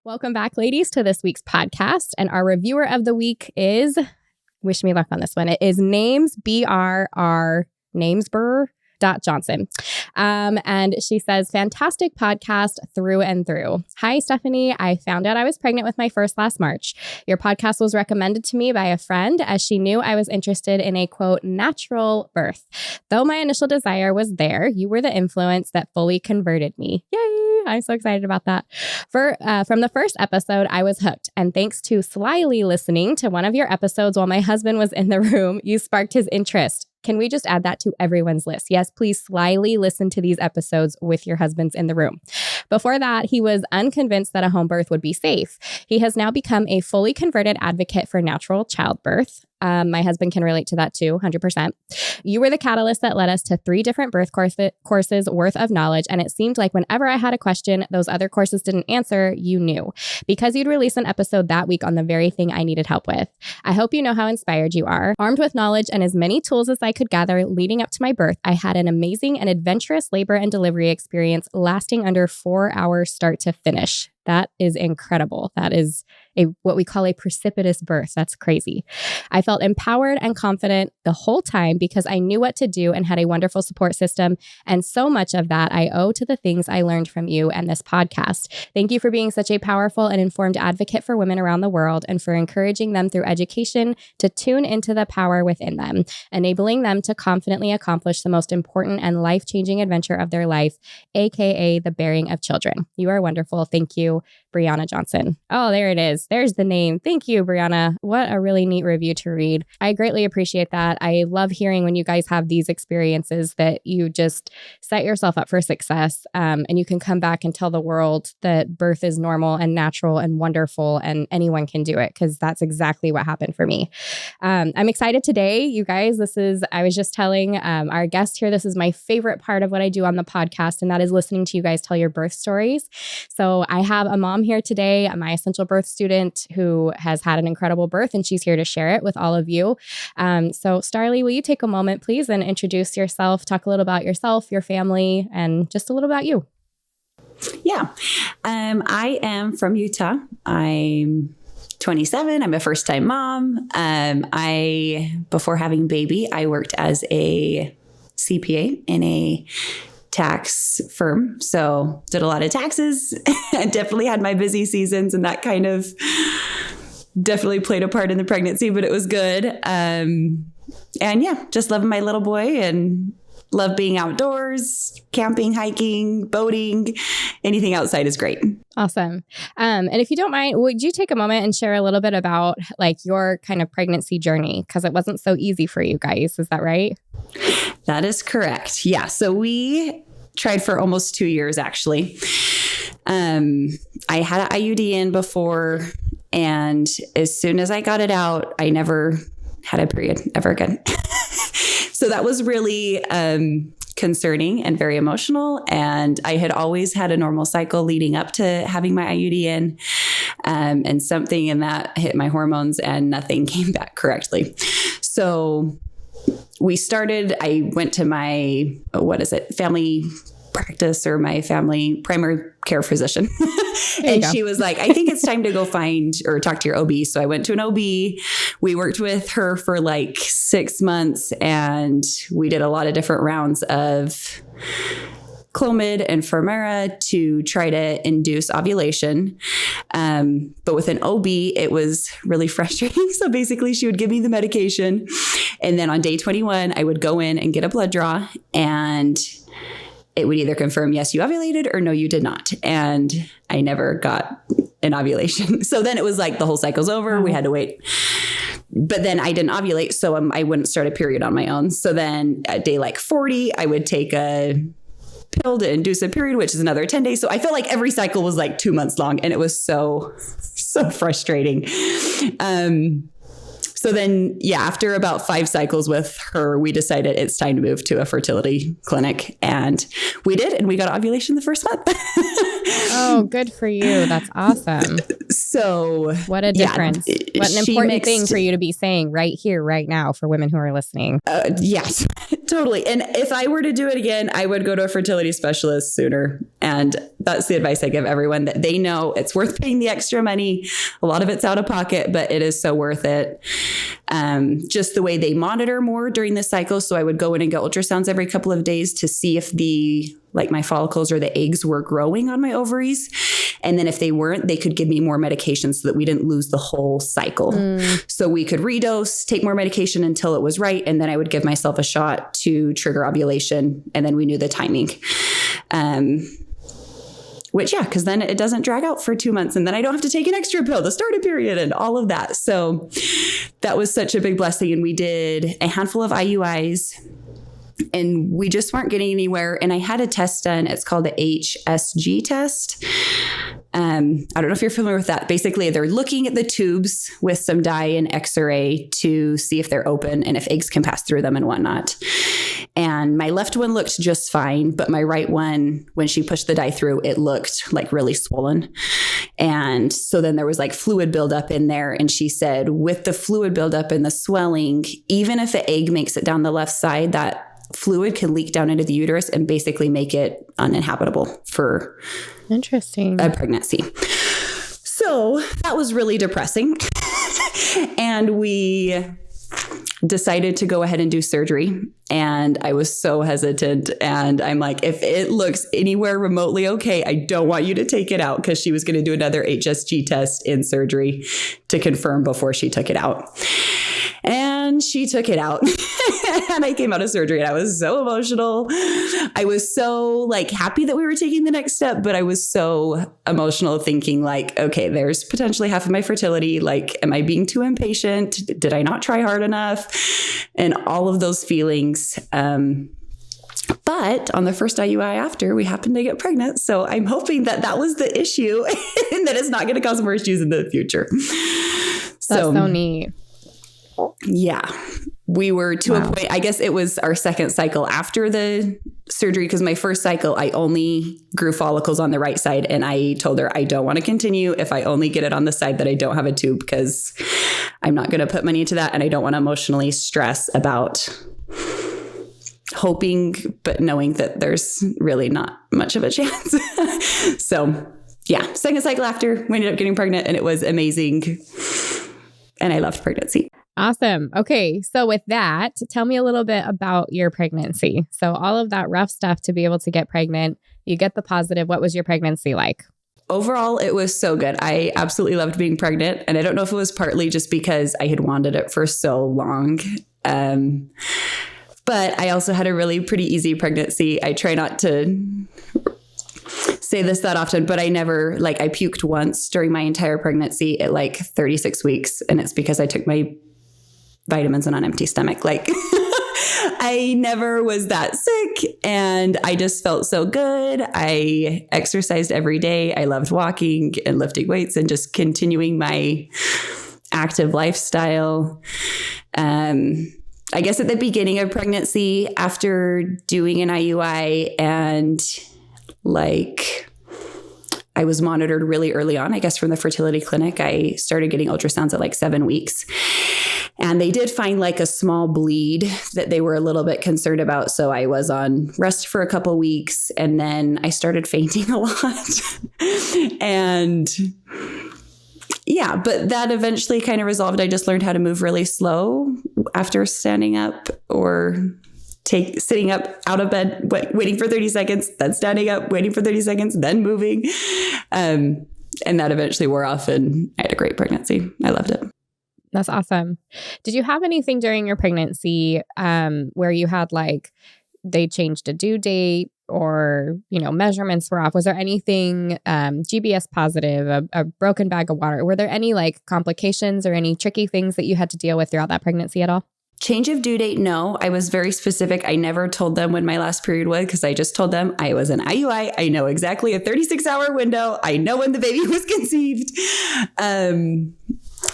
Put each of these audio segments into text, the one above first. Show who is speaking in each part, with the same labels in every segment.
Speaker 1: Welcome back, ladies, to this week's podcast. And our reviewer of the week is, wish me luck on this one, it is Names, B-R-R, Namesburr. Johnson. And she says, fantastic podcast through and through. Hi, Stephanie. I found out I was pregnant with my first last March. Your podcast was recommended to me by a friend as she knew I was interested in a, quote, natural birth. Though my initial desire was there, you were the influence that fully converted me. Yay! I'm so excited about that. From the first episode, I was hooked. And thanks to slyly listening to one of your episodes while my husband was in the room, you sparked his interest. Can we just add that to everyone's list? Yes, please slyly listen to these episodes with your husbands in the room. Before that, he was unconvinced that a home birth would be safe. He has now become a fully converted advocate for natural childbirth. My husband can relate to that too, 100%. You were the catalyst that led us to 3 different birth courses worth of knowledge. And it seemed like whenever I had a question those other courses didn't answer, you knew. Because you'd release an episode that week on the very thing I needed help with. I hope you know how inspired you are. Armed with knowledge and as many tools as I could gather leading up to my birth, I had an amazing and adventurous labor and delivery experience lasting under 4 hours start to finish. That is incredible. That is what we call a precipitous birth. That's crazy. I felt empowered and confident the whole time because I knew what to do and had a wonderful support system. And so much of that I owe to the things I learned from you and this podcast. Thank you for being such a powerful and informed advocate for women around the world and for encouraging them through education to tune into the power within them, enabling them to confidently accomplish the most important and life-changing adventure of their life, aka the bearing of children. You are wonderful. Thank you, Brianna Johnson. Oh, there it is. There's the name. Thank you, Brianna. What a really neat review to read. I greatly appreciate that. I love hearing when you guys have these experiences that you just set yourself up for success, and you can come back and tell the world that birth is normal and natural and wonderful and anyone can do it, because that's exactly what happened for me. I'm excited today, you guys. I was just telling our guest here, this is my favorite part of what I do on the podcast, and that is listening to you guys tell your birth stories. So I have a mom here today, my essential birth student, who has had an incredible birth, and she's here to share it with all of you. So Starlee, will you take a moment, please, and introduce yourself, talk a little about yourself, your family, and just a little about you.
Speaker 2: Yeah. I am from Utah. I'm 27. I'm a first-time mom. Before having baby, I worked as a CPA in a tax firm. So did a lot of taxes and definitely had my busy seasons, and that kind of definitely played a part in the pregnancy, but it was good. And yeah, just loving my little boy and love being outdoors, camping, hiking, boating, anything outside is great.
Speaker 1: Awesome. And if you don't mind, would you take a moment and share a little bit about like your kind of pregnancy journey? Because it wasn't so easy for you guys. Is that right?
Speaker 2: That is correct. Yeah. So we tried for almost 2 years, actually. I had an IUD in before, and as soon as I got it out, I never had a period ever again. So that was really concerning and very emotional. And I had always had a normal cycle leading up to having my IUD in, and something in that hit my hormones and nothing came back correctly. So I went to my, family practice, or my family primary care physician. And she was like, I think it's time to go find or talk to your OB. So I went to an OB. We worked with her for like 6 months, and we did a lot of different rounds of Clomid and Femara to try to induce ovulation. But with an OB, it was really frustrating. So basically she would give me the medication, and then on day 21, I would go in and get a blood draw, and it would either confirm, yes, you ovulated, or no, you did not. And I never got an ovulation. So then it was like the whole cycle's over. We had to wait. But then I didn't ovulate, so I wouldn't start a period on my own. So then at day like 40, I would take a pill to induce a period, which is another 10 days. So I felt like every cycle was like 2 months long, and it was so frustrating. So then, yeah, after about 5 cycles with her, we decided it's time to move to a fertility clinic, and we did, and we got ovulation the first month.
Speaker 1: Oh, good for you. That's awesome.
Speaker 2: So
Speaker 1: what a difference. What an important thing for you to be saying right here, right now for women who are listening.
Speaker 2: Yes, totally. And if I were to do it again, I would go to a fertility specialist sooner. And that's the advice I give everyone, that they know it's worth paying the extra money. A lot of it's out of pocket, but it is so worth it. Just the way they monitor more during the cycle. So I would go in and get ultrasounds every couple of days to see if my follicles or the eggs were growing on my ovaries. And then if they weren't, they could give me more medication so that we didn't lose the whole cycle. So we could redose, take more medication until it was right. And then I would give myself a shot to trigger ovulation. And then we knew the timing. Because then it doesn't drag out for 2 months, and then I don't have to take an extra pill to start a period and all of that. So that was such a big blessing. And we did a handful of IUIs, and we just weren't getting anywhere. And I had a test done. It's called the HSG test. I don't know if you're familiar with that. Basically, they're looking at the tubes with some dye and X-ray to see if they're open and if eggs can pass through them and whatnot. And my left one looked just fine, but my right one, when she pushed the dye through, it looked like really swollen. And so then there was like fluid buildup in there. And she said, with the fluid buildup and the swelling, even if the egg makes it down the left side, that fluid can leak down into the uterus and basically make it uninhabitable for a pregnancy. So that was really depressing. And we decided to go ahead and do surgery. And I was so hesitant. And I'm like, if it looks anywhere remotely okay, I don't want you to take it out, because she was going to do another HSG test in surgery to confirm before she took it out. And she took it out. And I came out of surgery and I was so emotional. I was so happy that we were taking the next step, but I was so emotional thinking okay, there's potentially half of my fertility. Am I being too impatient? Did I not try hard enough? And all of those feelings. But on the first IUI after, we happened to get pregnant. So I'm hoping that was the issue and that it's not going to cause more issues in the future.
Speaker 1: That's so neat.
Speaker 2: Yeah. We were to a point, I guess it was our second cycle after the surgery, because my first cycle, I only grew follicles on the right side. And I told her, I don't want to continue if I only get it on the side that I don't have a tube, because I'm not going to put money into that. And I don't want to emotionally stress about hoping, but knowing that there's really not much of a chance. So yeah, second cycle after, we ended up getting pregnant, and it was amazing. And I loved pregnancy.
Speaker 1: Awesome. Okay. So with that, tell me a little bit about your pregnancy. So all of that rough stuff to be able to get pregnant, you get the positive. What was your pregnancy like?
Speaker 2: Overall, it was so good. I absolutely loved being pregnant. And I don't know if it was partly just because I had wanted it for so long. But I also had a really pretty easy pregnancy. I try not to say this that often, but I never, I puked once during my entire pregnancy at 36 weeks. And it's because I took my vitamins on an empty stomach. I never was that sick, and I just felt so good. I exercised every day. I loved walking and lifting weights and just continuing my active lifestyle. I guess at the beginning of pregnancy, after doing an IUI and I was monitored really early on, I guess from the fertility clinic, I started getting ultrasounds at 7 weeks. And they did find a small bleed that they were a little bit concerned about. So I was on rest for a couple weeks, and then I started fainting a lot. And yeah, but that eventually kind of resolved. I just learned how to move really slow after standing up, or sitting up out of bed, waiting for 30 seconds, then standing up, waiting for 30 seconds, then moving. And that eventually wore off, and I had a great pregnancy. I loved it.
Speaker 1: That's awesome. Did you have anything during your pregnancy where you had they changed a due date, or, measurements were off? Was there anything GBS positive, a broken bag of water? Were there any complications or any tricky things that you had to deal with throughout that pregnancy at all?
Speaker 2: Change of due date, no. I was very specific. I never told them when my last period was, because I just told them I was an IUI. I know exactly a 36-hour window. I know when the baby was conceived.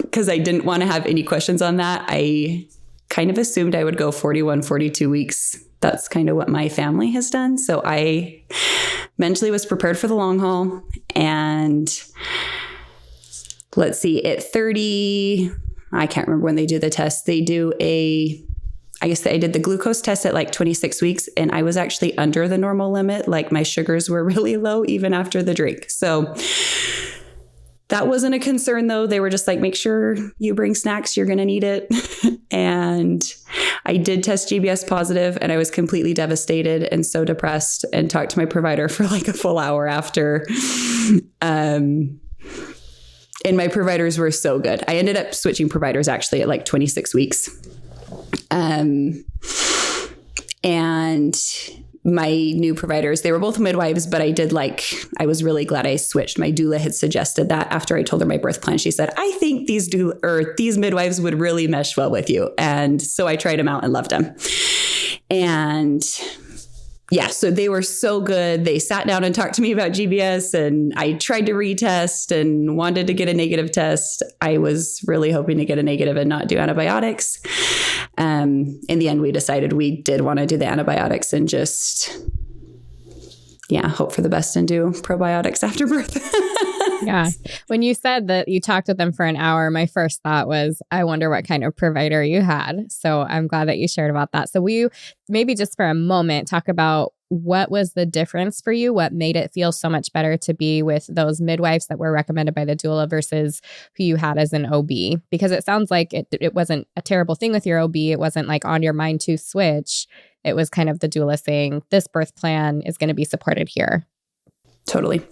Speaker 2: Because I didn't want to have any questions on that. I kind of assumed I would go 41, 42 weeks. That's kind of what my family has done. So I mentally was prepared for the long haul. And let's see, at 30, I can't remember when they do the test. They do I guess I did the glucose test at like 26 weeks, and I was actually under the normal limit. Like my sugars were really low even after the drink. So that wasn't a concern though. They were just like, make sure you bring snacks. You're going to need it. And I did test GBS positive, and I was completely devastated and so depressed, and talked to my provider for like a full hour after. And my providers were so good. I ended up switching providers actually at like 26 weeks. And my new providers, they were both midwives, but I was really glad I switched. My doula had suggested that after I told her my birth plan. She said, I think these midwives would really mesh well with you. And so I tried them out and loved them. And yeah, so they were so good. They sat down and talked to me about GBS, and I tried to retest and wanted to get a negative test. I was really hoping to get a negative and not do antibiotics. In the end, we decided we did want to do the antibiotics and just, hope for the best and do probiotics after birth.
Speaker 1: Yeah. When you said that you talked with them for an hour, my first thought was, I wonder what kind of provider you had. So I'm glad that you shared about that. So will you maybe just for a moment talk about what was the difference for you? What made it feel so much better to be with those midwives that were recommended by the doula versus who you had as an OB? Because it sounds like it wasn't a terrible thing with your OB. It wasn't like on your mind to switch. It was kind of the doula saying, this birth plan is going to be supported here.
Speaker 2: Totally.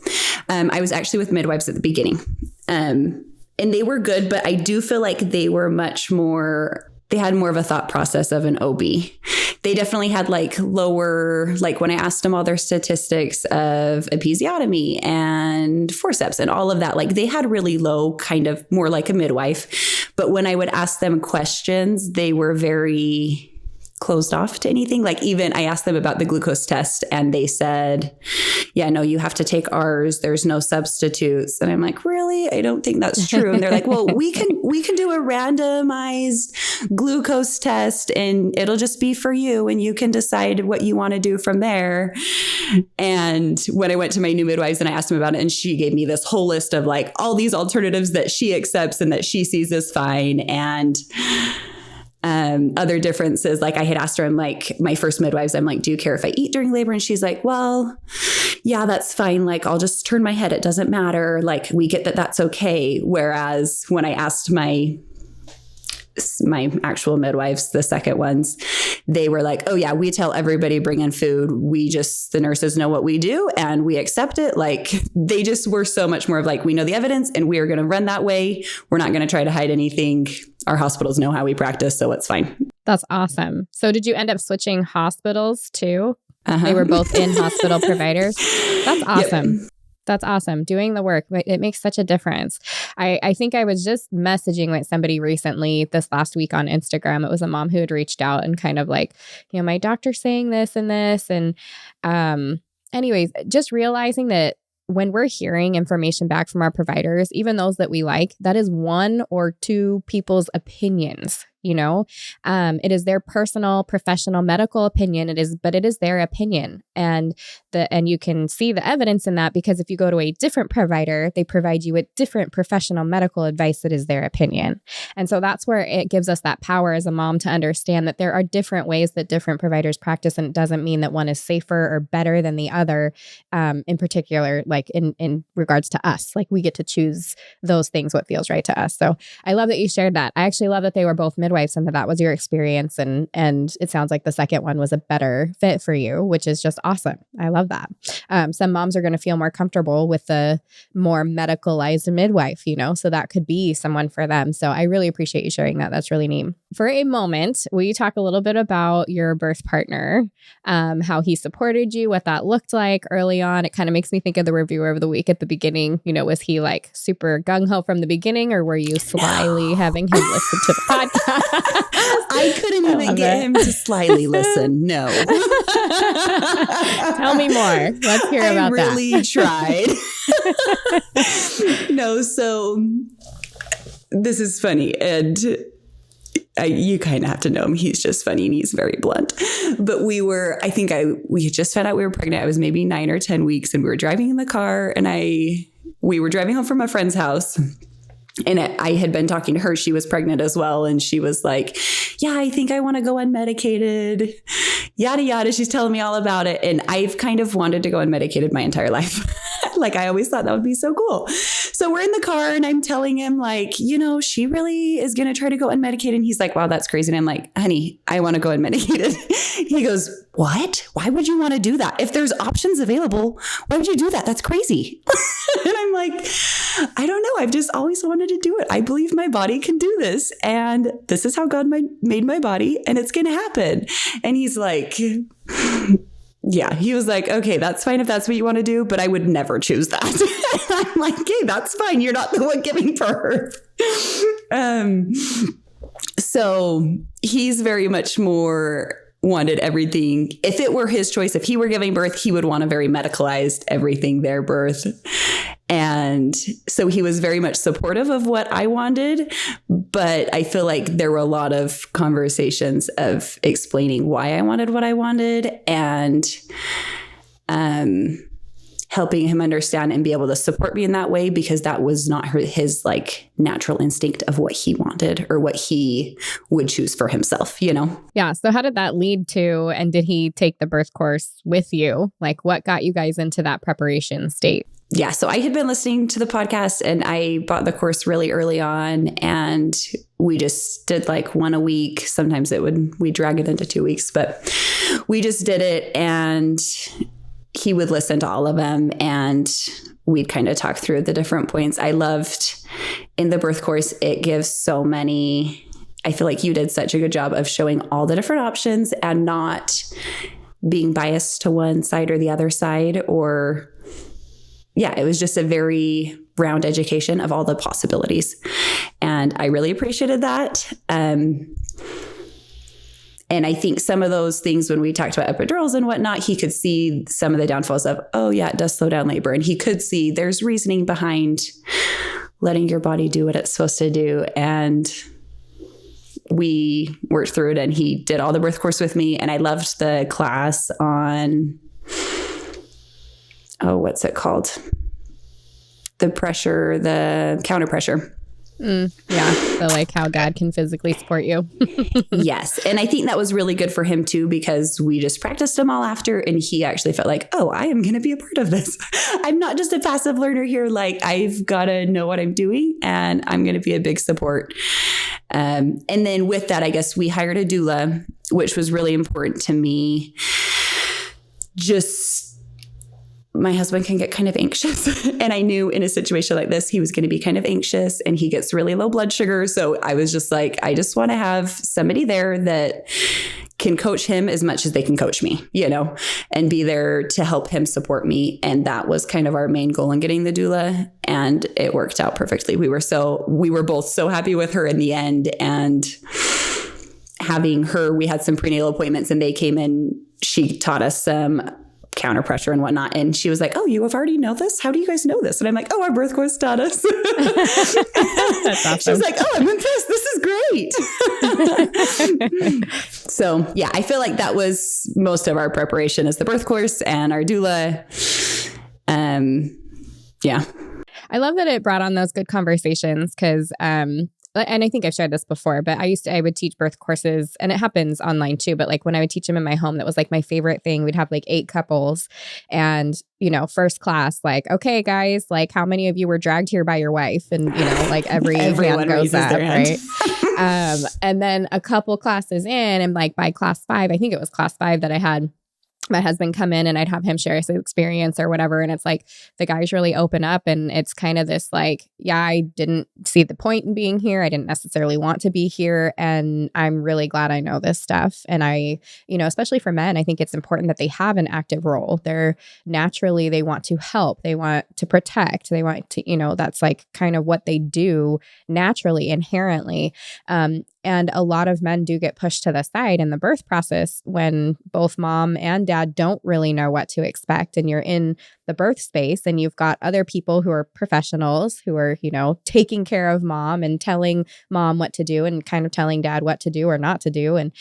Speaker 2: I was actually with midwives at the beginning, and they were good, but I do feel like they were they had more of a thought process of an OB. They definitely had lower, when I asked them all their statistics of episiotomy and forceps and all of that, they had really low, kind of more like a midwife. But when I would ask them questions, they were very closed off to anything. Even I asked them about the glucose test, and they said, yeah, no, you have to take ours. There's no substitutes. And I'm like, really? I don't think that's true. And they're like, well, we can do a randomized glucose test, and it'll just be for you, and you can decide what you want to do from there. And when I went to my new midwives and I asked them about it, and she gave me this whole list of all these alternatives that she accepts and that she sees as fine. And other differences, I had asked her, I'm like, my first midwives, I'm like, do you care if I eat during labor? And she's like, well, yeah, that's fine. I'll just turn my head. It doesn't matter. We get that that's okay. Whereas when I asked my actual midwives, the second ones, they were like, oh yeah, we tell everybody bring in food. The nurses know what we do and we accept it. They just were so much more of we know the evidence and we are going to run that way. We're not going to try to hide anything. Our hospitals know how we practice, so it's fine.
Speaker 1: That's awesome. So did you end up switching hospitals too? Uh-huh. They were both in-hospital providers. That's awesome. Yep. That's awesome. Doing the work, it makes such a difference. I think I was just messaging with somebody recently this last week on Instagram. It was a mom who had reached out and kind of my doctor's saying this and this. And anyways, just realizing that when we're hearing information back from our providers, even those that we like, that is one or two people's opinions. It is their personal, professional, medical opinion. But it is their opinion. And you can see the evidence in that, because if you go to a different provider, they provide you with different professional medical advice that is their opinion. And so that's where it gives us that power as a mom to understand that there are different ways that different providers practice. And it doesn't mean that one is safer or better than the other, in particular, in regards to us. We get to choose those things, what feels right to us. So I love that you shared that. I actually love that they were both midwives and that was your experience. And it sounds like the second one was a better fit for you, which is just awesome. I love that. Some moms are going to feel more comfortable with the more medicalized midwife, so that could be someone for them. So I really appreciate you sharing that. That's really neat. For a moment, will you talk a little bit about your birth partner, how he supported you, what that looked like early on? It kind of makes me think of the reviewer of the week at the beginning. Was he super gung-ho from the beginning, or were you slyly having him listen to the podcast?
Speaker 2: I couldn't even get him to slyly listen. No.
Speaker 1: Tell me more. Let's hear about that.
Speaker 2: I really tried. No, so this is funny. And you kind of have to know him. He's just funny and he's very blunt. But we had just found out we were pregnant. I was maybe 9 or 10 weeks, and we were driving in the car, and we were driving home from a friend's house. And I had been talking to her. She was pregnant as well. And she was like, yeah, I think I want to go unmedicated, yada, yada. She's telling me all about it. And I've kind of wanted to go unmedicated my entire life. Like, I always thought that would be so cool. So we're in the car and I'm telling him like, she really is going to try to go unmedicated. And he's like, wow, that's crazy. And I'm like, honey, I want to go unmedicated. He goes, what? Why would you want to do that? If there's options available, why would you do that? That's crazy. And I'm like, I don't know. I've just always wanted to do it. I believe my body can do this. And this is how God made my body, and it's going to happen. And he's like, yeah, he was like, okay, that's fine if that's what you want to do, but I would never choose that. I'm like, okay, that's fine. You're not the one giving birth. So he's very much more wanted everything. If it were his choice, if he were giving birth, he would want a very medicalized everything their birth. And so he was very much supportive of what I wanted. But I feel like there were a lot of conversations of explaining why I wanted what I wanted and helping him understand and be able to support me in that way, because that was not his like natural instinct of what he wanted or what he would choose for himself,
Speaker 1: Yeah. So how did that lead to, and did he take the birth course with you? Like, what got you guys into that preparation state?
Speaker 2: Yeah. So I had been listening to the podcast and I bought the course really early on, and we just did like one a week. Sometimes we drag it into 2 weeks, but we just did it, and he would listen to all of them and we'd kind of talk through the different points. I loved in the birth course, it gives so many, I feel like you did such a good job of showing all the different options and not being biased to one side or the other side, or it was just a very round education of all the possibilities. And I really appreciated that. And I think some of those things, when we talked about epidurals and whatnot, he could see some of the downfalls of, oh yeah, it does slow down labor. And he could see there's reasoning behind letting your body do what it's supposed to do. And we worked through it, and he did all the birth course with me. And I loved the class on, what's it called? The counter pressure.
Speaker 1: Yeah. So like how God can physically support you.
Speaker 2: Yes. And I think that was really good for him too, because we just practiced them all after, and he actually felt like, oh, I am going to be a part of this. I'm not just a passive learner here. Like, I've got to know what I'm doing, and I'm going to be a big support. And then with that, I guess we hired a doula, which was really important to me. My husband can get kind of anxious. And I knew in a situation like this, he was going to be kind of anxious, and he gets really low blood sugar. So I was just like, I just want to have somebody there that can coach him as much as they can coach me, and be there to help him support me. And that was kind of our main goal in getting the doula. And it worked out perfectly. We were both so happy with her in the end. And having her, we had some prenatal appointments, and they came in, she taught us some counter pressure and whatnot. And she was like, oh, you have already know this? How do you guys know this? And I'm like, oh, our birth course taught us. That's awesome. She was like, oh, I'm impressed. This is great. So yeah, I feel like that was most of our preparation, is the birth course and our doula. Yeah.
Speaker 1: I love that it brought on those good conversations, because, and I think I've shared this before, but I would teach birth courses, and it happens online too. But like when I would teach them in my home, that was like my favorite thing. We'd have like 8 couples, and, first class, like, okay, guys, like how many of you were dragged here by your wife? And, like everyone goes up, right? And then a couple classes in, and like by class 5, I think it was class 5 that I had my husband come in, and I'd have him share his experience or whatever. And it's like, the guys really open up, and it's kind of this like, yeah, I didn't see the point in being here. I didn't necessarily want to be here. And I'm really glad I know this stuff. And I, especially for men, I think it's important that they have an active role. They want to help. They want to protect. They want to, that's like kind of what they do naturally, inherently. And a lot of men do get pushed to the side in the birth process when both mom and dad don't really know what to expect. And you're in the birth space and you've got other people who are professionals who are, taking care of mom and telling mom what to do and kind of telling dad what to do or not to do. And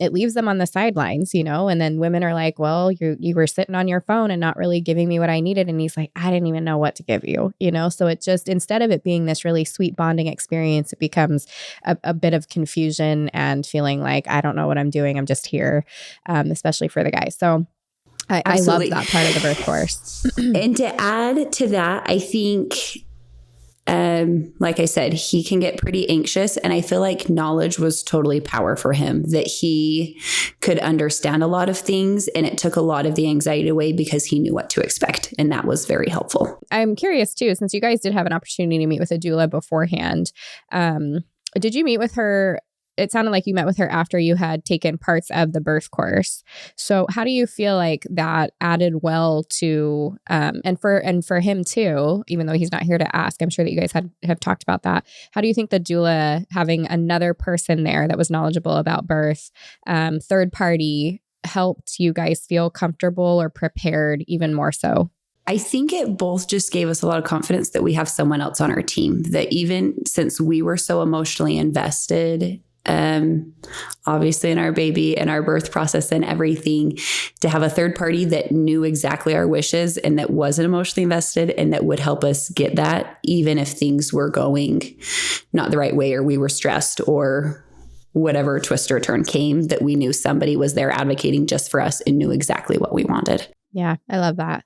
Speaker 1: it leaves them on the sidelines, and then women are like, well, you were sitting on your phone and not really giving me what I needed. And he's like, I didn't even know what to give you, So it just, instead of it being this really sweet bonding experience, it becomes a bit of confusion and feeling like, I don't know what I'm doing. I'm just here, especially for the guys. So I love that part of the birth course.
Speaker 2: And to add to that, I think, like I said, he can get pretty anxious. And I feel like knowledge was totally power for him, that he could understand a lot of things. And it took a lot of the anxiety away because he knew what to expect. And that was very helpful.
Speaker 1: I'm curious too, since you guys did have an opportunity to meet with a doula beforehand, did you meet with her? It sounded like you met with her after you had taken parts of the birth course. So how do you feel like that added well to, and for him too, even though he's not here to ask, I'm sure that you guys have talked about that. How do you think the doula, having another person there that was knowledgeable about birth, third party, helped you guys feel comfortable or prepared even more so?
Speaker 2: I think it both just gave us a lot of confidence that we have someone else on our team, that even since we were so emotionally invested, obviously in our baby and our birth process and everything, to have a third party that knew exactly our wishes and that wasn't emotionally invested and that would help us get that, even if things were going not the right way or we were stressed or whatever twist or turn came, that we knew somebody was there advocating just for us and knew exactly what we wanted.
Speaker 1: Yeah, I love that.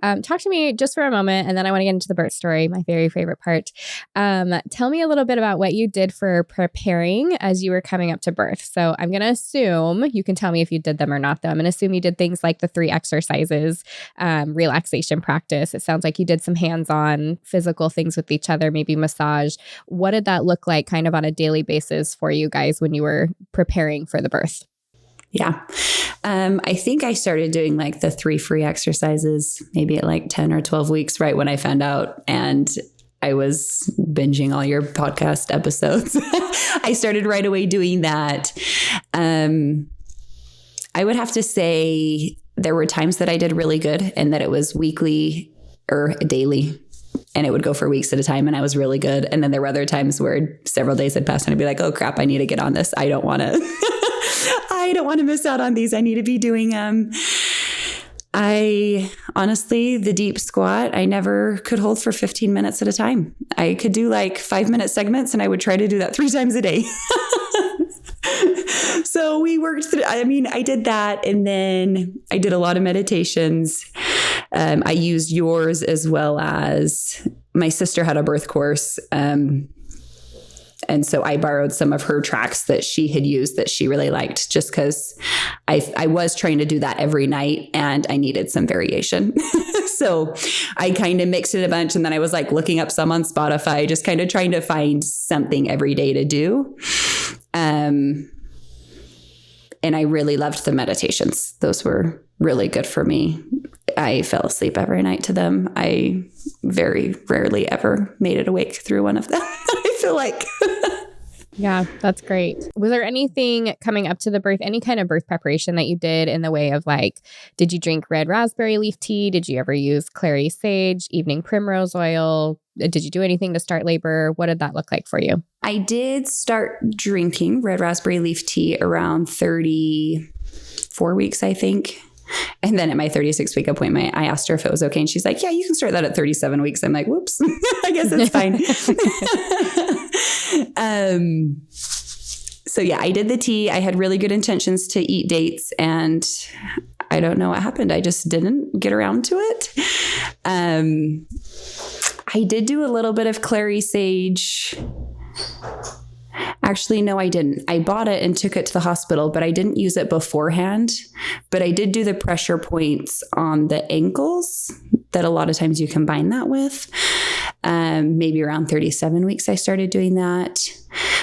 Speaker 1: Talk to me just for a moment, and then I want to get into the birth story, my very favorite part. Tell me a little bit about what you did for preparing as you were coming up to birth. So I'm going to assume, you can tell me if you did them or not, though. I'm going to assume you did things like the 3 exercises, relaxation practice. It sounds like you did some hands-on physical things with each other, maybe massage. What did that look like kind of on a daily basis for you guys when you were preparing for the birth?
Speaker 2: Yeah. I think I started doing like the 3 free exercises, maybe at like 10 or 12 weeks, right when I found out. And I was binging all your podcast episodes. I started right away doing that. I would have to say there were times that I did really good and that it was weekly or daily. And it would go for weeks at a time and I was really good. And then there were other times where several days had passed and I'd be like, oh crap, I need to get on this. I don't want to miss out on these. I need to be doing them. I honestly, the deep squat, I never could hold for 15 minutes at a time. I could do like 5-minute segments and I would try to do that 3 times a day. So we worked through, I did that. And then I did a lot of meditations. I used yours as well as my sister had a birth course. And so I borrowed some of her tracks that she had used that she really liked, just because I was trying to do that every night and I needed some variation. So I kind of mixed it a bunch. And then I was like looking up some on Spotify, just kind of trying to find something every day to do. And I really loved the meditations. Those were really good for me. I fell asleep every night to them. I very rarely ever made it awake through one of them, I feel like.
Speaker 1: Yeah, that's great. Was there anything coming up to the birth, any kind of birth preparation that you did in the way of like, did you drink red raspberry leaf tea? Did you ever use clary sage, evening primrose oil? Did you do anything to start labor? What did that look like for you?
Speaker 2: I did start drinking red raspberry leaf tea around 34 weeks, I think. And then at my 36-week appointment, I asked her if it was okay. And she's like, yeah, you can start that at 37 weeks. I'm like, whoops, I guess it's fine. So yeah, I did the tea. I had really good intentions to eat dates and I don't know what happened. I just didn't get around to it. I did do a little bit of clary sage. Actually, no, I didn't. I bought it and took it to the hospital, but I didn't use it beforehand. But I did do the pressure points on the ankles that a lot of times you combine that with. Maybe around 37 weeks, I started doing that.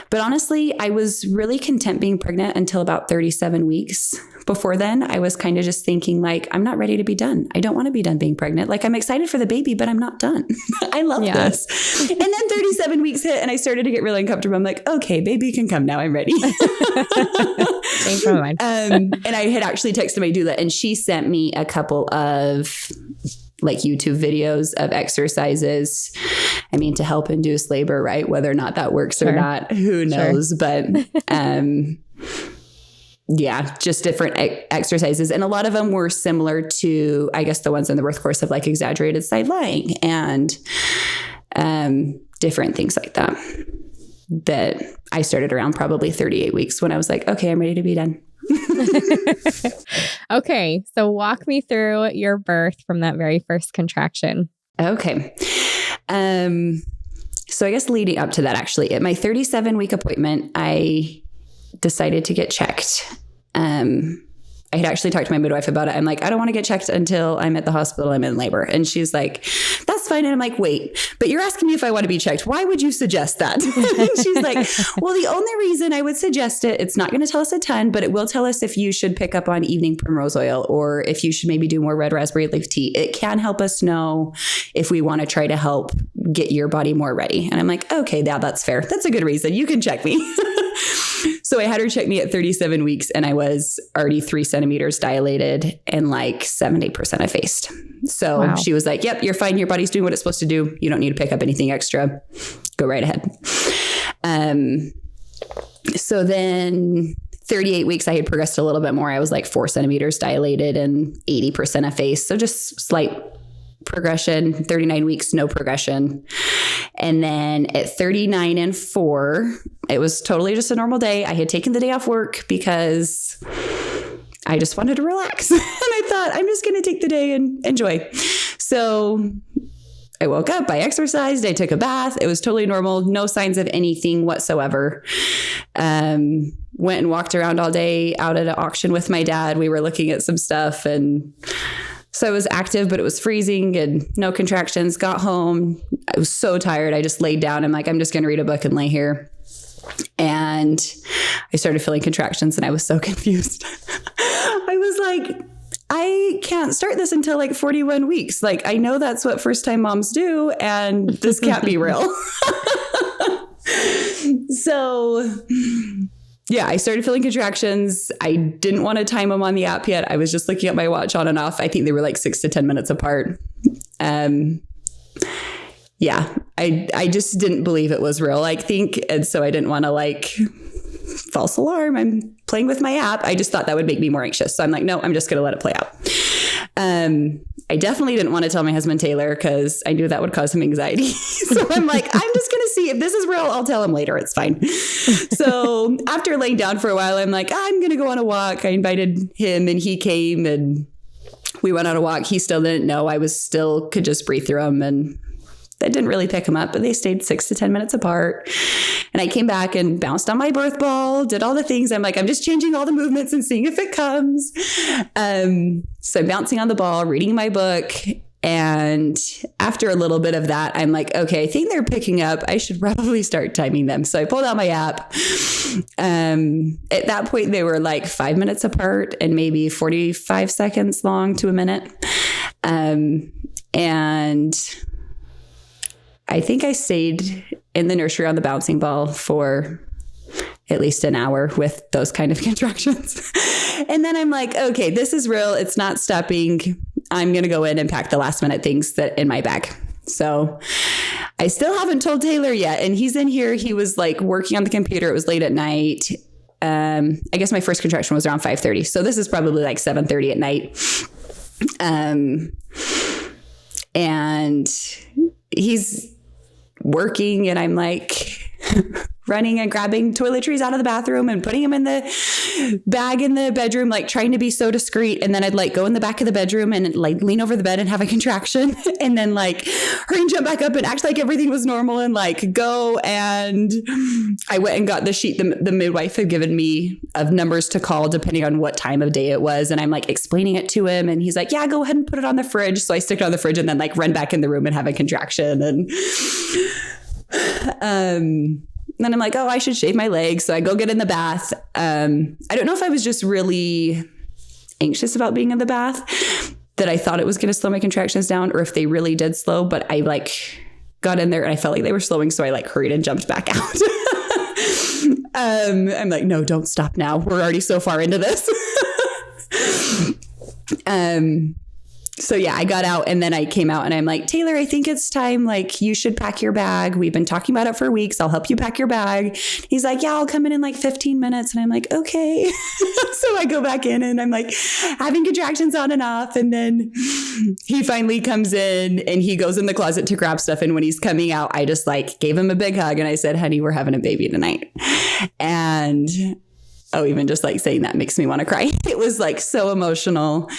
Speaker 2: But honestly, I was really content being pregnant until about 37 weeks. Before then, I was kind of just thinking like, I'm not ready to be done. I don't want to be done being pregnant. Like I'm excited for the baby, but I'm not done. I love this. And then 37 37 weeks hit and I started to get really uncomfortable. I'm like, okay, baby can come now. I'm ready.
Speaker 1: Same for mine.
Speaker 2: And I had actually texted my doula and she sent me a couple of like YouTube videos of exercises. I mean, to help induce labor, right? Whether or not that works or not, who knows? But, yeah, just different exercises. And a lot of them were similar to, I guess, the ones in the birth course of like exaggerated side lying and different things like that I started around probably 38 weeks when I was like, okay, I'm ready to be done.
Speaker 1: Okay. So walk me through your birth from that very first contraction.
Speaker 2: Okay. So I guess leading up to that, actually, at my 37-week appointment, I decided to get checked. I had actually talked to my midwife about it. I'm like, I don't want to get checked until I'm at the hospital. I'm in labor. And she's like, that's fine. And I'm like, wait, but you're asking me if I want to be checked. Why would you suggest that? And she's like, well, the only reason I would suggest it, it's not going to tell us a ton, but it will tell us if you should pick up on evening primrose oil or if you should maybe do more red raspberry leaf tea. It can help us know if we want to try to help get your body more ready. And I'm like, okay, yeah, that's fair. That's a good reason. You can check me. So I had her check me at 37 weeks and I was already 3 centimeters dilated and like 70% effaced. So wow. She was like, yep, you're fine. Your body's doing what it's supposed to do. You don't need to pick up anything extra. Go right ahead. So then 38 weeks, I had progressed a little bit more. I was like 4 centimeters dilated and 80% effaced. So just slight progression. 39 weeks, no progression. And then at 39 and 4, it was totally just a normal day. I had taken the day off work because I just wanted to relax. And I thought, I'm just going to take the day and enjoy. So I woke up, I exercised, I took a bath. It was totally normal. No signs of anything whatsoever. Went and walked around all day out at an auction with my dad. We were looking at some stuff and so I was active, but it was freezing and no contractions. Got home. I was so tired. I just laid down. I'm like, I'm just going to read a book and lay here. And I started feeling contractions and I was so confused. I was like, I can't start this until like 41 weeks. Like, I know that's what first time moms do. And this can't be real. So yeah, I started feeling contractions. I didn't want to time them on the app yet. I was just looking at my watch on and off. I think they were like 6 to 10 minutes apart. Yeah, I just didn't believe it was real, I think. And so I didn't want to like false alarm. I'm playing with my app. I just thought that would make me more anxious. So I'm like, no, I'm just going to let it play out. I definitely didn't want to tell my husband, Taylor, because I knew that would cause him anxiety. So I'm like, I'm just going to see if this is real. I'll tell him later. It's fine. So after laying down for a while, I'm like, I'm going to go on a walk. I invited him and he came and we went on a walk. He still didn't know. I could just breathe through them and that didn't really pick him up, but they stayed 6 to 10 minutes apart. And I came back and bounced on my birth ball, did all the things. I'm like, I'm just changing all the movements and seeing if it comes. So I'm bouncing on the ball, reading my book. And after a little bit of that, I'm like, okay, I think they're picking up. I should probably start timing them. So I pulled out my app. At that point, they were like 5 minutes apart and maybe 45 seconds long to a minute. And I think I stayed in the nursery on the bouncing ball for at least an hour with those kind of contractions. And then I'm like, okay, this is real. It's not stopping. I'm going to go in and pack the last minute things that in my bag. So I still haven't told Taylor yet. And he's in here. He was like working on the computer. It was late at night. I guess my first contraction was around 5:30. So this is probably like 7:30 at night. And he's working and I'm like running and grabbing toiletries out of the bathroom and putting them in the bag in the bedroom, like trying to be so discreet. And then I'd like go in the back of the bedroom and like lean over the bed and have a contraction and then like hurry and jump back up and act like everything was normal and like go. And I went and got the sheet the midwife had given me of numbers to call depending on what time of day it was. And I'm like explaining it to him and he's like, yeah, go ahead and put it on the fridge. So I stick it on the fridge and then like run back in the room and have a contraction. And then I'm like, oh, I should shave my legs. So I go get in the bath. I don't know if I was just really anxious about being in the bath that I thought it was going to slow my contractions down or if they really did slow, but I like got in there and I felt like they were slowing. So I like hurried and jumped back out. I'm like, no, don't stop now. We're already so far into this. So yeah, I got out and then I came out and I'm like, Taylor, I think it's time. Like, you should pack your bag. We've been talking about it for weeks. I'll help you pack your bag. He's like, yeah, I'll come in like 15 minutes. And I'm like, okay. So I go back in and I'm like having contractions on and off. And then he finally comes in and he goes in the closet to grab stuff. And when he's coming out, I just like gave him a big hug and I said, honey, we're having a baby tonight. And even just like saying that makes me want to cry. It was like so emotional.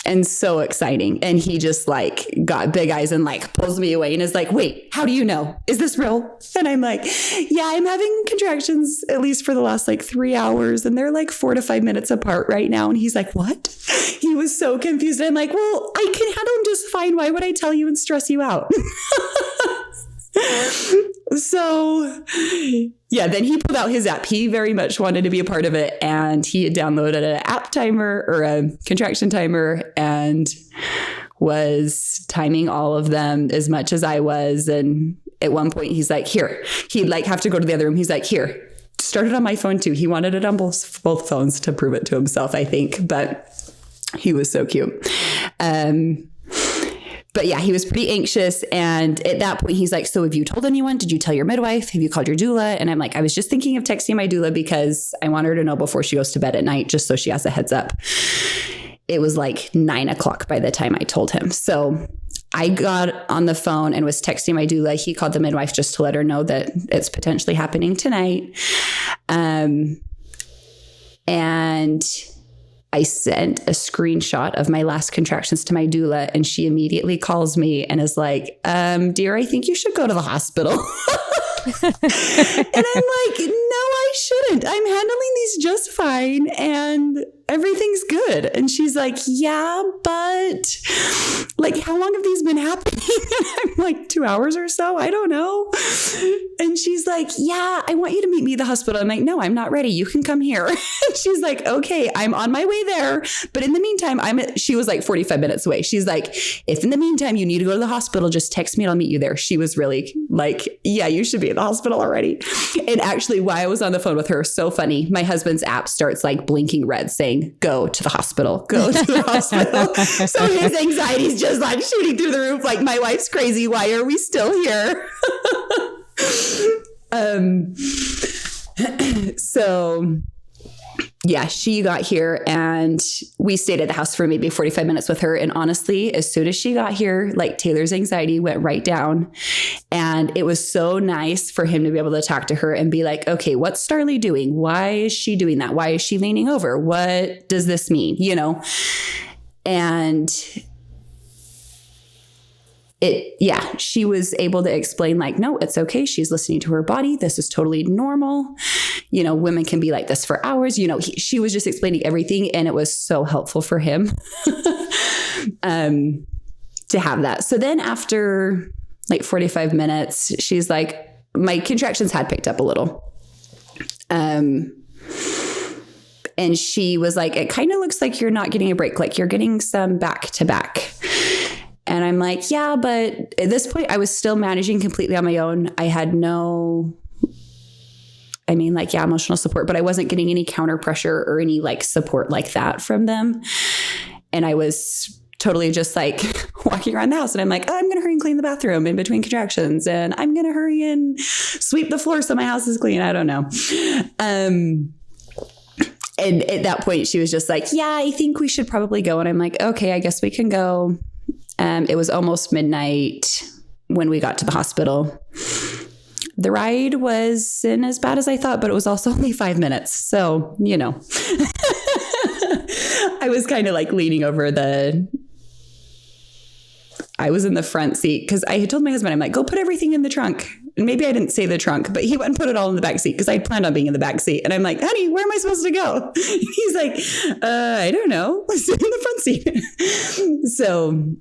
Speaker 2: And so exciting. And he just like got big eyes and like pulls me away and is like, wait, how do you know? Is this real? And I'm like, yeah, I'm having contractions at least for the last like 3 hours. And they're like 4 to 5 minutes apart right now. And he's like, what? He was so confused. I'm like, well, I can handle them just fine. Why would I tell you and stress you out? So yeah, then he pulled out his app. He very much wanted to be a part of it. And he had downloaded an app timer or a contraction timer and was timing all of them as much as I was. And at one point he's like, here, he'd like have to go to the other room. He's like, here, started on my phone too. He wanted it on both phones to prove it to himself, I think, but he was so cute. But yeah, he was pretty anxious. And at that point, he's like, so have you told anyone? Did you tell your midwife? Have you called your doula? And I'm like, I was just thinking of texting my doula because I want her to know before she goes to bed at night, just so she has a heads up. It was like 9 o'clock by the time I told him. So I got on the phone and was texting my doula. He called the midwife just to let her know that it's potentially happening tonight. And I sent a screenshot of my last contractions to my doula and she immediately calls me and is like, dear, I think you should go to the hospital. And I'm like, no, I shouldn't. I'm handling these just fine and everything's good. And she's like, yeah, but like, how long have these been happening? And I'm like, 2 hours or so. I don't know. And she's like, yeah, I want you to meet me at the hospital. I'm like, no, I'm not ready. You can come here. And she's like, okay, I'm on my way there. But in the meantime, she was like 45 minutes away. She's like, if in the meantime you need to go to the hospital, just text me and I'll meet you there. She was really like, yeah, you should be at the hospital already. And actually, while I was on the phone with her, so funny, my husband's app starts like blinking red saying, go to the hospital, go to the hospital. So his anxiety's just like shooting through the roof. Like, my wife's crazy. Why are we still here? So yeah, she got here and we stayed at the house for maybe 45 minutes with her. And honestly, as soon as she got here, like, Taylor's anxiety went right down. And it was so nice for him to be able to talk to her and be like, okay, what's Starlee doing? Why is she doing that? Why is she leaning over? What does this mean? You know? And she was able to explain like, no, it's okay. She's listening to her body. This is totally normal. You know, women can be like this for hours. You know, she was just explaining everything. And it was so helpful for him to have that. So then after like 45 minutes, she's like, my contractions had picked up a little. And she was like, it kind of looks like you're not getting a break. Like, you're getting some back to back. And I'm like, yeah, but at this point I was still managing completely on my own. I had emotional support, but I wasn't getting any counter pressure or any like support like that from them. And I was totally just like walking around the house and I'm like, oh, I'm going to hurry and clean the bathroom in between contractions. And I'm going to hurry and sweep the floor so my house is clean. I don't know. And at that point she was just like, yeah, I think we should probably go. And I'm like, okay, I guess we can go. It was almost midnight when we got to the hospital. The ride wasn't as bad as I thought, but it was also only 5 minutes. So, you know, I was kind of like leaning over I was in the front seat because I had told my husband, I'm like, go put everything in the trunk. And maybe I didn't say the trunk, but he went and put it all in the back seat because I planned on being in the back seat. And I'm like, honey, where am I supposed to go? He's like, I don't know. Sit in the front seat. So,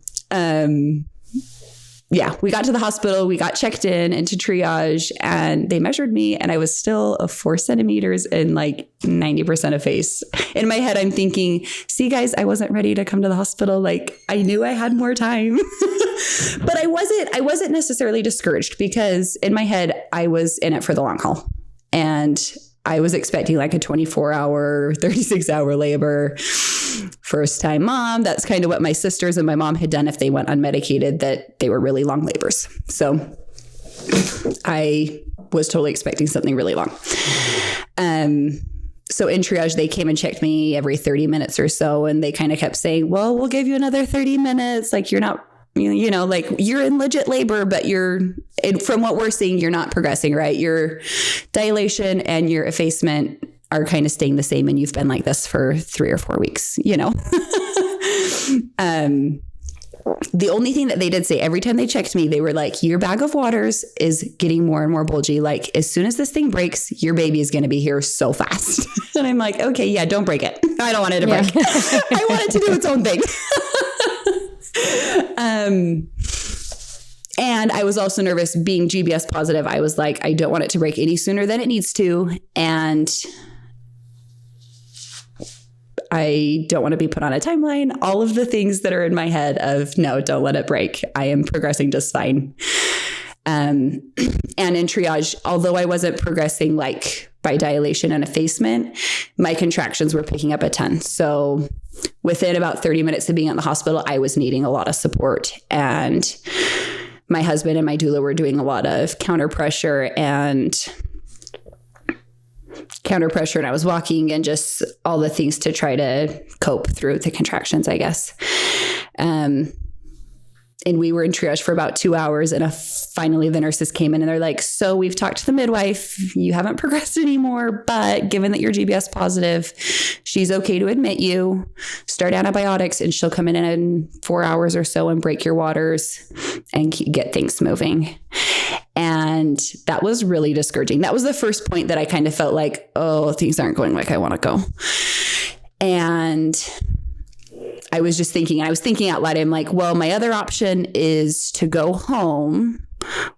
Speaker 2: we got to the hospital, we got checked into triage, and they measured me, and I was still 4 centimeters and like 90% of face. In my head, I'm thinking, see guys, I wasn't ready to come to the hospital. Like I knew I had more time, but I wasn't necessarily discouraged, because in my head, I was in it for the long haul, and I was expecting like a 24-hour, 36-hour labor. First time mom. That's kind of what my sisters and my mom had done if they went unmedicated, that they were really long labors. So I was totally expecting something really long. So in triage, they came and checked me every 30 minutes or so. And they kind of kept saying, well, we'll give you another 30 minutes. Like you're not, like you're in legit labor, but from what we're seeing, you're not progressing, right? Your dilation and your effacement are kind of staying the same, and you've been like this for 3 or 4 weeks, The only thing that they did say every time they checked me, they were like, your bag of waters is getting more and more bulgy. Like as soon as this thing breaks, your baby is going to be here so fast. And I'm like, okay, yeah, don't break it. I don't want it to break. I want it to do its own thing. And I was also nervous being GBS positive. I was like, I don't want it to break any sooner than it needs to. And I don't want to be put on a timeline. All of the things that are in my head of, no, don't let it break. I am progressing just fine. And in triage, although I wasn't progressing like by dilation and effacement, my contractions were picking up a ton. So within about 30 minutes of being at the hospital, I was needing a lot of support. And my husband and my doula were doing a lot of counter pressure, and I was walking and just all the things to try to cope through the contractions, I guess. And we were in triage for about 2 hours, and finally the nurses came in and they're like, so we've talked to the midwife, you haven't progressed anymore, but given that you're GBS positive, she's okay to admit you, start antibiotics, and she'll come in 4 hours or so and break your waters and get things moving. And that was really discouraging. That was the first point that I kind of felt like, oh, things aren't going like I want to go. And I was thinking out loud, I'm like, well, my other option is to go home,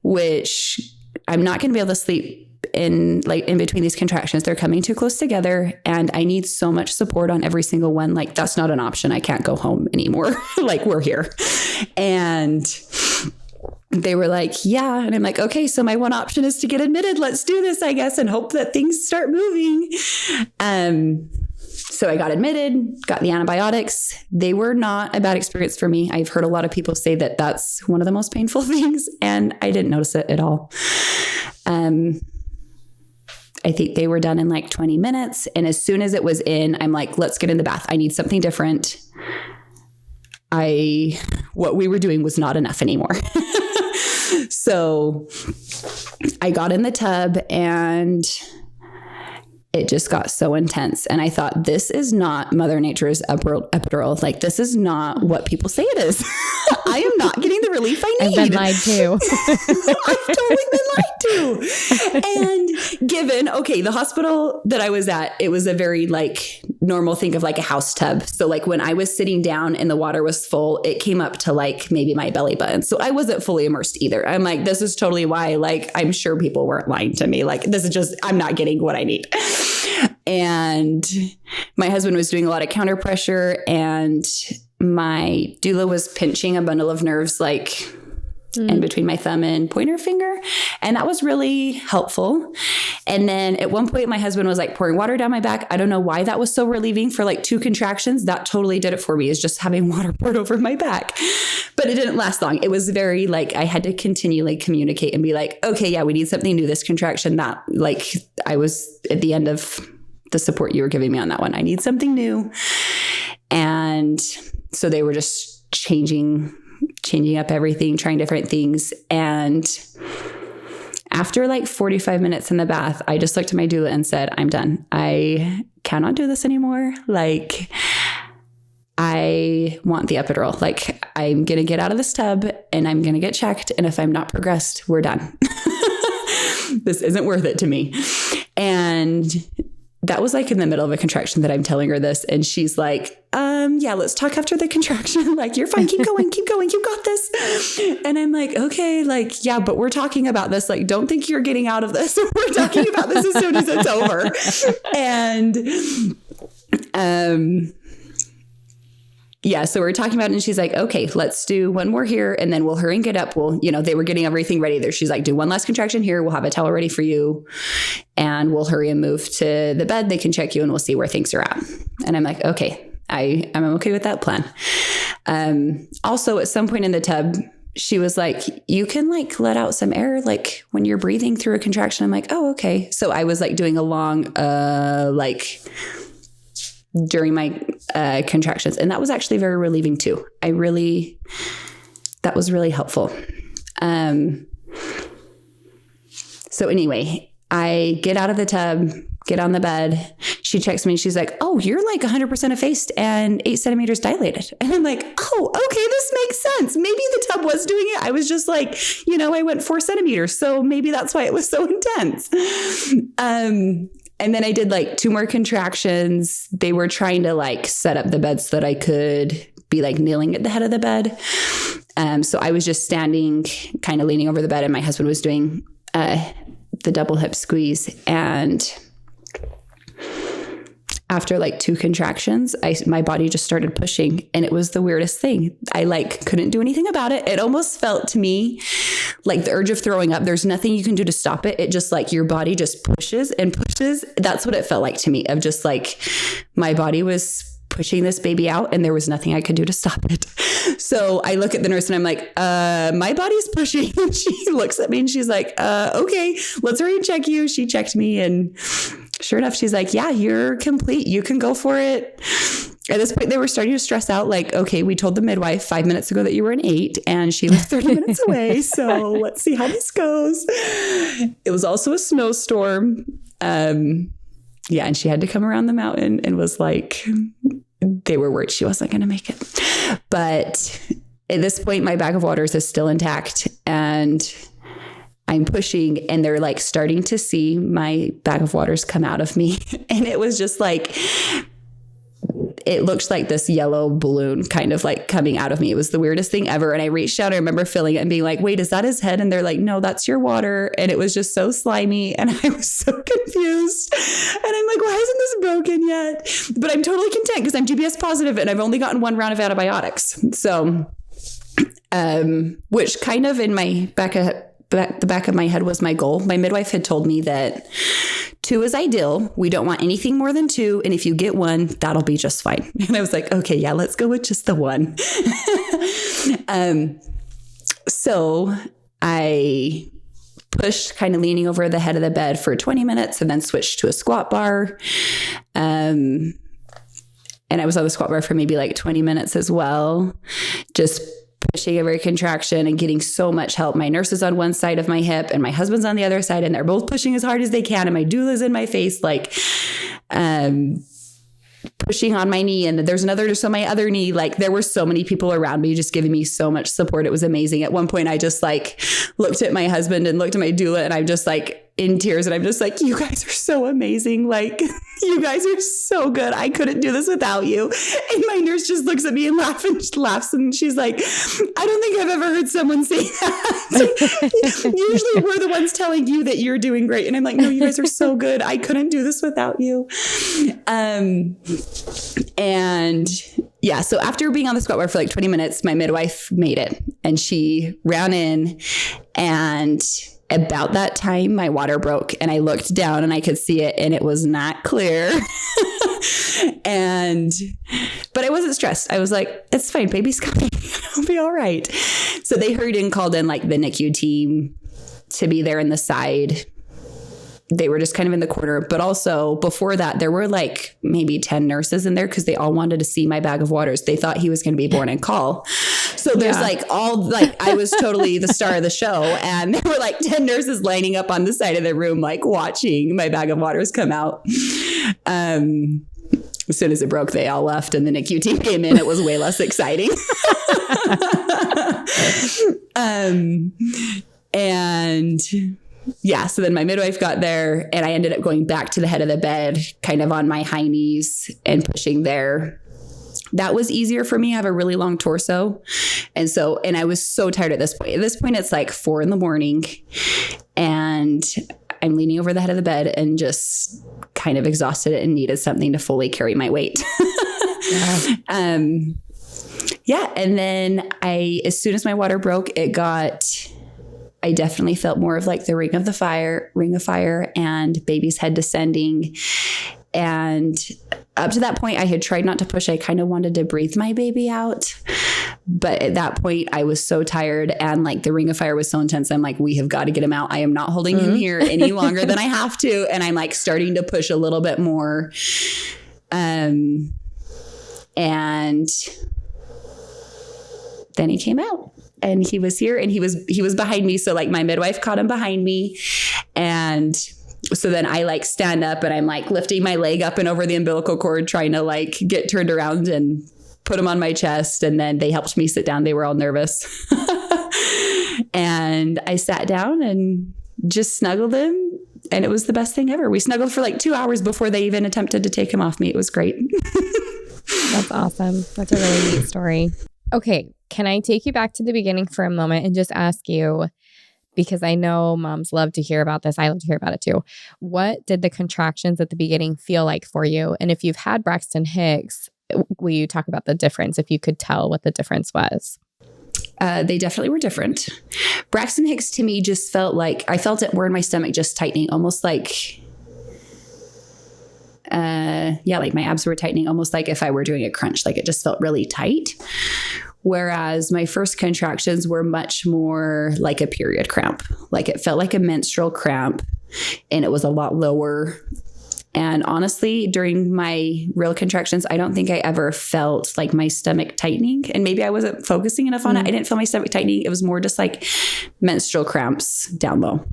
Speaker 2: which I'm not going to be able to sleep in between these contractions. They're coming too close together, and I need so much support on every single one. Like, that's not an option. I can't go home anymore. Like, we're here. And they were like, yeah. And I'm like, okay, so my one option is to get admitted. Let's do this, I guess, and hope that things start moving. So I got admitted, got the antibiotics. They were not a bad experience for me. I've heard a lot of people say that that's one of the most painful things, and I didn't notice it at all. I think they were done in like 20 minutes. And as soon as it was in, I'm like, let's get in the bath. I need something different. What we were doing was not enough anymore. So I got in the tub, and it just got so intense. And I thought, this is not Mother Nature's epidural. Like, this is not what people say it is. I am not getting the relief I need.
Speaker 1: I've been lied to.
Speaker 2: I've totally been lied to. And given, the hospital that I was at, it was a very like normal thing of like a house tub. So like when I was sitting down and the water was full, it came up to like maybe my belly button. So I wasn't fully immersed either. I'm like, this is totally why, like, I'm sure people weren't lying to me. Like, this is just, I'm not getting what I need. And my husband was doing a lot of counter pressure, and my doula was pinching a bundle of nerves like in between my thumb and pointer finger. And that was really helpful. And then at one point, my husband was like pouring water down my back. I don't know why that was so relieving for like 2 contractions. That totally did it for me, is just having water poured over my back. But it didn't last long. It was very like, I had to continually communicate and be like, okay, yeah, we need something new. This contraction, that like, I was at the end of the support you were giving me on that one. I need something new. And so they were just changing up everything, trying different things. And after like 45 minutes in the bath, I just looked at my doula and said, I'm done. I cannot do this anymore. Like, I want the epidural. Like, I'm going to get out of this tub and I'm going to get checked. And if I'm not progressed, we're done. This isn't worth it to me. And that was like in the middle of a contraction that I'm telling her this. And she's like, yeah, let's talk after the contraction. Like, you're fine. Keep going. Keep going. You got this. And I'm like, okay, like, yeah, but we're talking about this. Like, don't think you're getting out of this. We're talking about this as soon as it's over. And, yeah, so we're talking about it and she's like, okay, let's do one more here and then we'll hurry and get up. Well, you know, they were getting everything ready there. She's like, do one last contraction here. We'll have a towel ready for you and we'll hurry and move to the bed. They can check you and we'll see where things are at. And I'm like, okay, I'm okay with that plan. Also at some point in the tub, she was like, you can like let out some air, like when you're breathing through a contraction. I'm like, oh, okay. So I was like doing a long, during my contractions. And that was actually very relieving too. That was really helpful. So anyway, I get out of the tub, get on the bed. She checks me and she's like, oh, you're like 100% effaced and 8 centimeters dilated. And I'm like, oh, okay, this makes sense. Maybe the tub was doing it. I was just like, you know, I went 4 centimeters. So maybe that's why it was so intense. And then I did like 2 more contractions. They were trying to like set up the bed so that I could be like kneeling at the head of the bed. So I was just standing, kind of leaning over the bed, and my husband was doing the double hip squeeze. And after like 2 contractions, my body just started pushing, and it was the weirdest thing. I like couldn't do anything about it. It almost felt to me like the urge of throwing up. There's nothing you can do to stop it. It just like your body just pushes and pushes. That's what it felt like to me, of just like my body was pushing this baby out and there was nothing I could do to stop it. So I look at the nurse and I'm like, my body's pushing. And she looks at me and she's like, okay, let's hurry and check you. She checked me and sure enough, she's like, yeah, you're complete. You can go for it. At this point, they were starting to stress out. Like, okay, we told the midwife 5 minutes ago that you were an 8 and she was 30 minutes away. So let's see how this goes. It was also a snowstorm. Yeah. And she had to come around the mountain and was like, they were worried she wasn't going to make it. But at this point, my bag of waters is still intact and I'm pushing and they're like starting to see my bag of waters come out of me. And it was just like, it looked like this yellow balloon kind of like coming out of me. It was the weirdest thing ever. And I reached out, I remember feeling it and being like, wait, is that his head? And they're like, no, that's your water. And it was just so slimy. And I was so confused. And I'm like, why isn't this broken yet? But I'm totally content because I'm GBS positive and I've only gotten 1 round of antibiotics. So, which kind of in my the back of my head was my goal. My midwife had told me that 2 is ideal. We don't want anything more than 2. And if you get 1, that'll be just fine. And I was like, okay, yeah, let's go with just the 1. So I pushed, kind of leaning over the head of the bed for 20 minutes and then switched to a squat bar. And I was on the squat bar for maybe like 20 minutes as well. Just pushing every contraction and getting so much help. My nurse is on one side of my hip and my husband's on the other side, and they're both pushing as hard as they can. And my doula's in my face, like, pushing on my knee. And there's another just on my other knee. Like, there were so many people around me just giving me so much support. It was amazing. At one point, I just like looked at my husband and looked at my doula, and I'm just like in tears. And I'm just like, you guys are so amazing. Like, you guys are so good. I couldn't do this without you. And my nurse just looks at me and laughs. And she's like, I don't think I've ever heard someone say that. Usually we're the ones telling you that you're doing great. And I'm like, no, you guys are so good. I couldn't do this without you. And yeah, so after being on the squat bar for like 20 minutes, my midwife made it and she ran in, and about that time, my water broke and I looked down and I could see it and it was not clear. But I wasn't stressed. I was like, it's fine. Baby's coming. I'll be all right. So they hurried and called in like the NICU team to be there in the side. They were just kind of in the corner. But also before that, there were like maybe 10 nurses in there because they all wanted to see my bag of waters. They thought he was going to be born in call. So there's like all like, I was totally the star of the show. And there were like 10 nurses lining up on the side of the room, like watching my bag of waters come out. As soon as it broke, they all left and the NICU team came in. It was way less exciting. And yeah, so then my midwife got there and I ended up going back to the head of the bed, kind of on my high knees and pushing there. That was easier for me. I have a really long torso. And I was so tired at this point. At this point, it's like 4 a.m. and I'm leaning over the head of the bed and just kind of exhausted and needed something to fully carry my weight. Yeah. And then as soon as my water broke, I definitely felt more of like the ring of fire and baby's head descending. And up to that point, I had tried not to push. I kind of wanted to breathe my baby out. But at that point, I was so tired and like the ring of fire was so intense. I'm like, we have got to get him out. I am not holding him here any longer than I have to. And I'm like starting to push a little bit more. And then he came out. And he was here and he was behind me. So like my midwife caught him behind me. And so then I like stand up and I'm like lifting my leg up and over the umbilical cord, trying to like get turned around and put him on my chest. And then they helped me sit down. They were all nervous. And I sat down and just snuggled him. And it was the best thing ever. We snuggled for like 2 hours before they even attempted to take him off me. It was great.
Speaker 1: That's awesome. That's a really neat story. Okay. Can I take you back to the beginning for a moment and just ask you, because I know moms love to hear about this. I love to hear about it too. What did the contractions at the beginning feel like for you? And if you've had Braxton Hicks, will you talk about the difference, if you could tell what the difference was?
Speaker 2: They definitely were different. Braxton Hicks to me just felt like, I felt it more in my stomach just tightening, almost like, like my abs were tightening, almost like if I were doing a crunch, like it just felt really tight. Whereas my first contractions were much more like a period cramp. Like it felt like a menstrual cramp and it was a lot lower. And honestly, during my real contractions, I don't think I ever felt like my stomach tightening. And maybe I wasn't focusing enough on it. I didn't feel my stomach tightening. It was more just like menstrual cramps down low.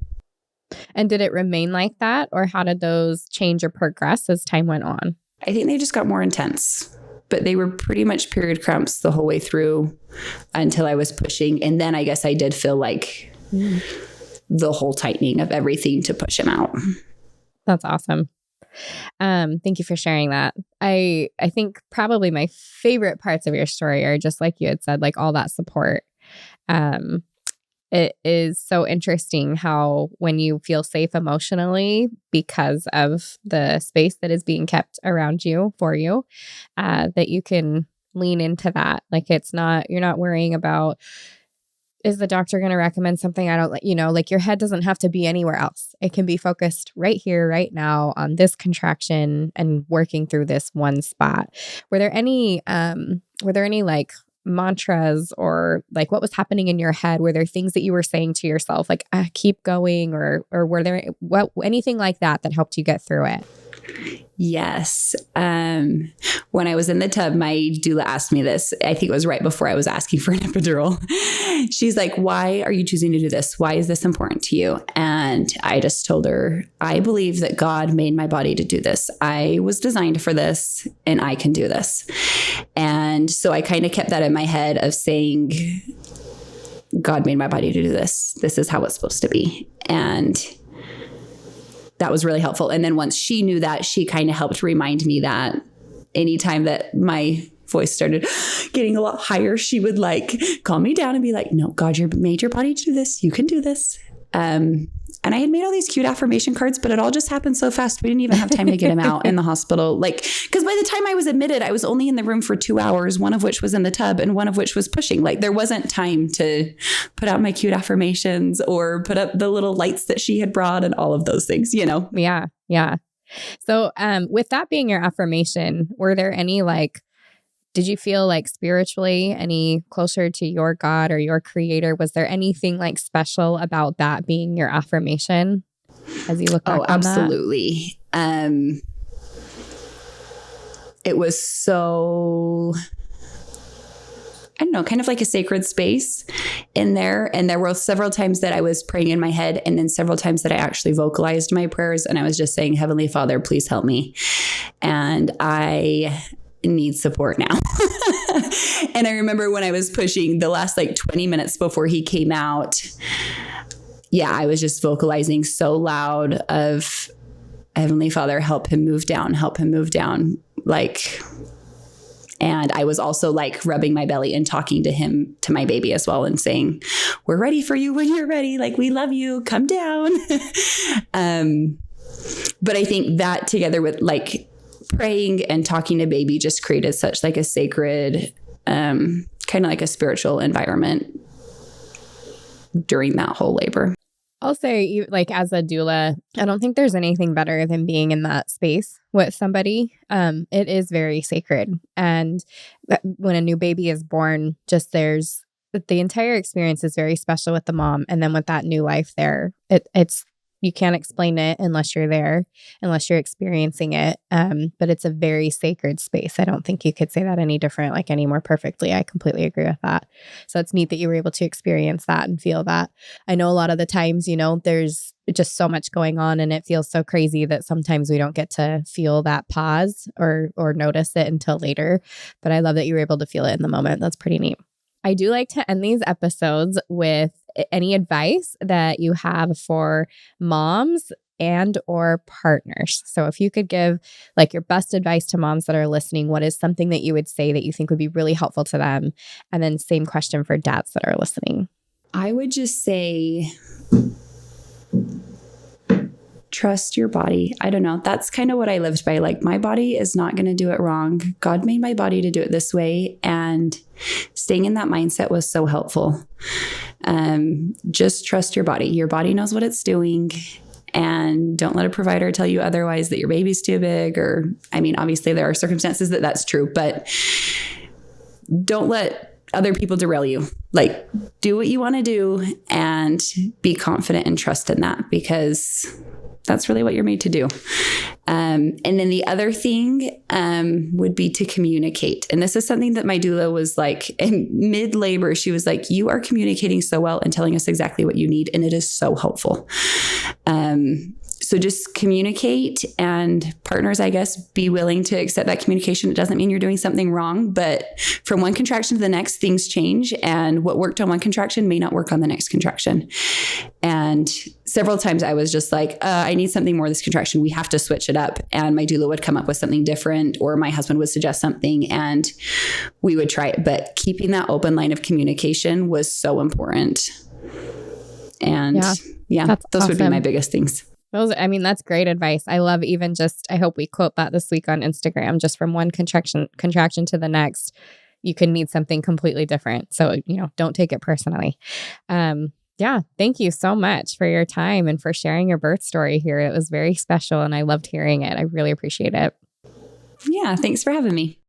Speaker 1: And did it remain like that? Or how did those change or progress as time went on?
Speaker 2: I think they just got more intense. But they were pretty much period cramps the whole way through until I was pushing. And then I guess I did feel like the whole tightening of everything to push him out.
Speaker 1: That's awesome. Thank you for sharing that. I think probably my favorite parts of your story are just like you had said, like all that support. It is so interesting how when you feel safe emotionally because of the space that is being kept around you for you, that you can lean into that. Like you're not worrying about, is the doctor going to recommend something? I don't like your head doesn't have to be anywhere else. It can be focused right here, right now on this contraction and working through this one spot. Were there any like mantras or like what was happening in your head? Were there things that you were saying to yourself like keep going or were there anything like that helped you get through it?
Speaker 2: Yes. When I was in the tub, my doula asked me this. I think it was right before I was asking for an epidural. She's like, why are you choosing to do this? Why is this important to you? And I just told her, I believe that God made my body to do this. I was designed for this and I can do this. And so I kind of kept that in my head of saying, God made my body to do this. This is how it's supposed to be. And that was really helpful. And then once she knew that, she kind of helped remind me that anytime that my voice started getting a lot higher, she would like calm me down and be like, no, God, you made your body to do this. You can do this. And I had made all these cute affirmation cards, but it all just happened so fast. We didn't even have time to get him out in the hospital. Like, because by the time I was admitted, I was only in the room for 2 hours, one of which was in the tub and one of which was pushing. Like there wasn't time to put out my cute affirmations or put up the little lights that she had brought and all of those things, you know?
Speaker 1: Yeah. Yeah. So with that being your affirmation, were there any did you feel like spiritually any closer to your God or your creator? Was there anything like special about that being your affirmation as you look back on
Speaker 2: absolutely. That? It was so, I don't know, kind of like a sacred space in there. And there were several times that I was praying in my head and then several times that I actually vocalized my prayers. And I was just saying, Heavenly Father, please help me. And I need support now. And I remember when I was pushing the last 20 minutes before he came out, yeah, I was just vocalizing so loud of, Heavenly Father, help him move down, help him move down. Like, and I was also like rubbing my belly and talking to him, to my baby as well, and saying, we're ready for you when you're ready. Like, we love you, come down. But I think that together with like praying and talking to baby just created such like a sacred, kind of like a spiritual environment during that whole labor.
Speaker 1: I'll say, like, as a doula, I don't think there's anything better than being in that space with somebody. It is very sacred. And when a new baby is born, just the entire experience is very special with the mom. And then with that new life there, it's you can't explain it unless you're there, unless you're experiencing it. But it's a very sacred space. I don't think you could say that any different, like any more perfectly. I completely agree with that. So it's neat that you were able to experience that and feel that. I know a lot of the times, there's just so much going on and it feels so crazy that sometimes we don't get to feel that pause or notice it until later. But I love that you were able to feel it in the moment. That's pretty neat. I do like to end these episodes with any advice that you have for moms and or partners. So if you could give like your best advice to moms that are listening, what is something that you would say that you think would be really helpful to them? And then same question for dads that are listening.
Speaker 2: I would just say, trust your body. I don't know. That's kind of what I lived by. Like, my body is not going to do it wrong. God made my body to do it this way. And staying in that mindset was so helpful. Just trust your body. Your body knows what it's doing. And don't let a provider tell you otherwise, that your baby's too big. Or, I mean, obviously there are circumstances that's true, but don't let other people derail you. Like, do what you want to do and be confident and trust in that, because that's really what you're made to do. And then the other thing would be to communicate. And this is something that my doula was like, in mid-labor, she was like, you are communicating so well and telling us exactly what you need. And it is so helpful. So just communicate, and partners, I guess, be willing to accept that communication. It doesn't mean you're doing something wrong, but from one contraction to the next, things change. And what worked on one contraction may not work on the next contraction. And several times I was just like, I need something more this contraction. We have to switch it up. And my doula would come up with something different, or my husband would suggest something and we would try it. But keeping that open line of communication was so important. And yeah those awesome. Would be my biggest things.
Speaker 1: That's great advice. I love I hope we quote that this week on Instagram, just from one contraction to the next, you can need something completely different. So, don't take it personally. Thank you so much for your time and for sharing your birth story here. It was very special and I loved hearing it. I really appreciate it.
Speaker 2: Yeah. Thanks for having me.